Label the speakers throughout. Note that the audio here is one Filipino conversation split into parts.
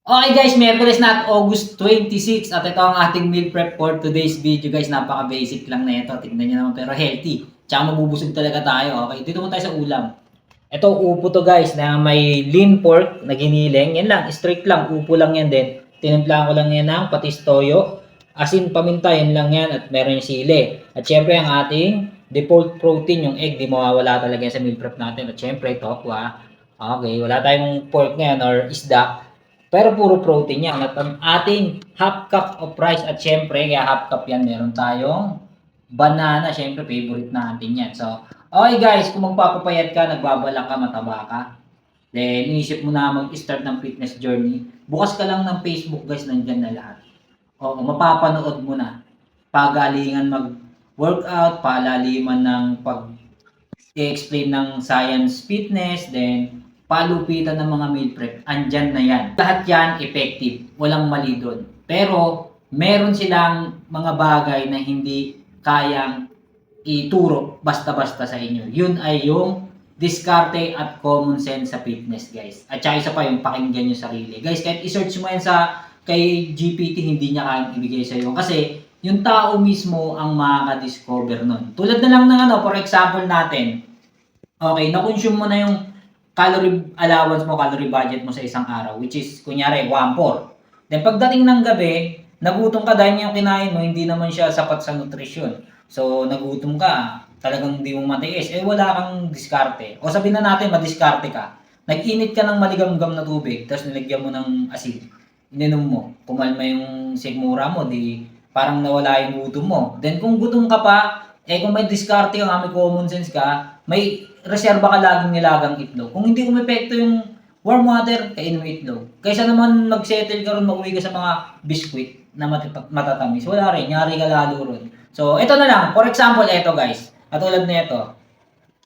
Speaker 1: Okay guys, Miyerkules na at August 26 at ito ang ating meal prep for today's video guys. Napaka-basic lang na ito. Tignan nyo naman pero healthy. Tsaka mabubusog talaga tayo. Okay, dito mo tayo sa ulam. Ito upo to guys na may lean pork na giniling. Yan lang, straight lang. Upo lang yan din. Tinimplahan ko lang yan ng patis toyo. Asin, paminta, yan lang yan. At meron yung sili. At syempre ang ating default protein, yung egg. Di mawawala talaga yan sa meal prep natin. At syempre tokwa. Okay, wala tayong pork ngayon or isda. Pero puro protein yan. At ang ating half cup of rice at syempre, kaya half cup yan, meron tayong banana. Syempre, favorite natin yan. So, okay guys, kung magpapapayat ka, nagbabalak ka, mataba ka, then inisip mo na mag-start ng fitness journey, bukas ka lang ng Facebook guys, nandyan na lahat. Oo, mapapanood mo na. Pagalingan mag-workout, palaliman ng pag-explain ng science fitness, then palupitan ng mga meal prep, andyan na yan. Lahat yan effective, walang mali doon. Pero meron silang mga bagay na hindi kayang ituro basta-basta sa inyo. Yun ay yung diskarte at common sense sa fitness guys. At saka isa pa yung pakinggan yung sarili. Guys, kahit i-search mo yan sa kay GPT, hindi niya kayang ibigay sa iyo. Kasi yung tao mismo ang makaka-discover nun. Tulad na lang ng for example natin, okay, na-consume mo na yung calorie allowance mo, calorie budget mo sa isang araw, which is, kunyari, 1/4. Then, pagdating ng gabi, nagutom ka dahil yung kinain mo, hindi naman siya sapat sa nutrisyon. So, nagutom ka, talagang hindi mo matiis, wala kang diskarte. O sabihin na natin, madiskarte ka. Nag-init ka ng maligam-gam na tubig, tapos nilagyan mo ng asin. Ininom mo, kumalma yung sigmura mo, di parang nawala yung gutom mo. Then, kung gutom ka pa, kung may diskarte ka, may common sense ka, may reserba ka laging nilagang itlog. Kung hindi umepekto yung warm water, kainin mo itlog. Kaysa naman mag-settle ka ron, mag-uwi ka sa mga biscuit na matatamis. Wala rin, nyari ka lalo ron. So, ito na lang. For example, ito guys. Katulad na ito.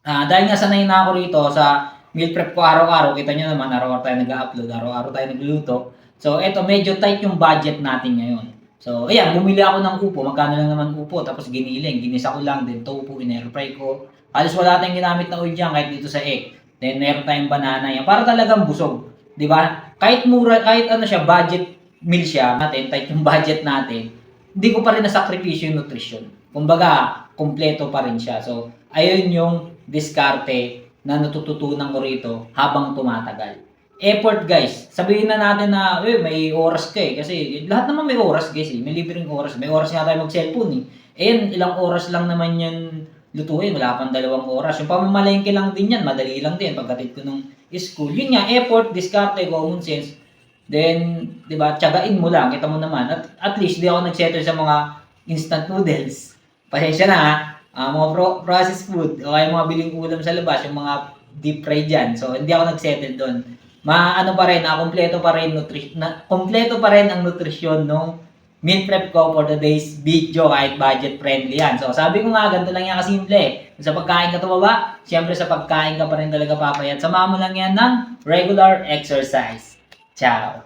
Speaker 1: Dahil nga sanay na ako rito sa meal prep ko araw-araw. Kita nyo naman, araw-araw tayo nag-upload, araw-araw tayo nagluluto. So, ito, medyo tight yung budget natin ngayon. So, ayan, bumili ako ng upo. Magkano lang naman upo. Tapos giniling. Ginisa ko lang din. Tofu, in-airfry ko. Halos wala tayong ginamit na oil dyan kahit dito sa egg. Then meron tayong banana yan. Para talagang busog. Di ba? Kahit mura, kahit ano siya, budget meal siya natin, tight yung budget natin, hindi ko pa rin nasakripisyo yung nutrition. Kumbaga, kumpleto pa rin siya. So, ayun yung diskarte na natututunan ko rito habang tumatagal. Effort guys. Sabihin na natin na, may oras ka eh. Kasi lahat naman may oras guys eh. May libreng oras. May oras nga tayo mag-cellphone eh. Ilang oras lang naman yan lutuin, wala pang 2 oras. Yung pamamalengke lang din yan, madali lang din pagkatid ko nung school. Yun nga, effort, diskarte, common sense. Then, di ba, tiyagain mo lang, kita mo naman. At least, di ako nag-settle sa mga instant noodles. Pasensya na ha, mga processed food, o kaya mga biling ulam sa labas, yung mga deep fry dyan. So, hindi ako nag-settle doon. Ano pa rin, kompleto pa rin, kompleto pa rin ang nutrisyon nung meal prep ko for today's video kahit budget friendly yan. So sabi ko nga, ganito lang yan kasimple. Kung sa pagkain ka tumaba, siyempre sa pagkain ka pa rin talaga papayat. Samahan mo lang yan ng regular exercise. Ciao!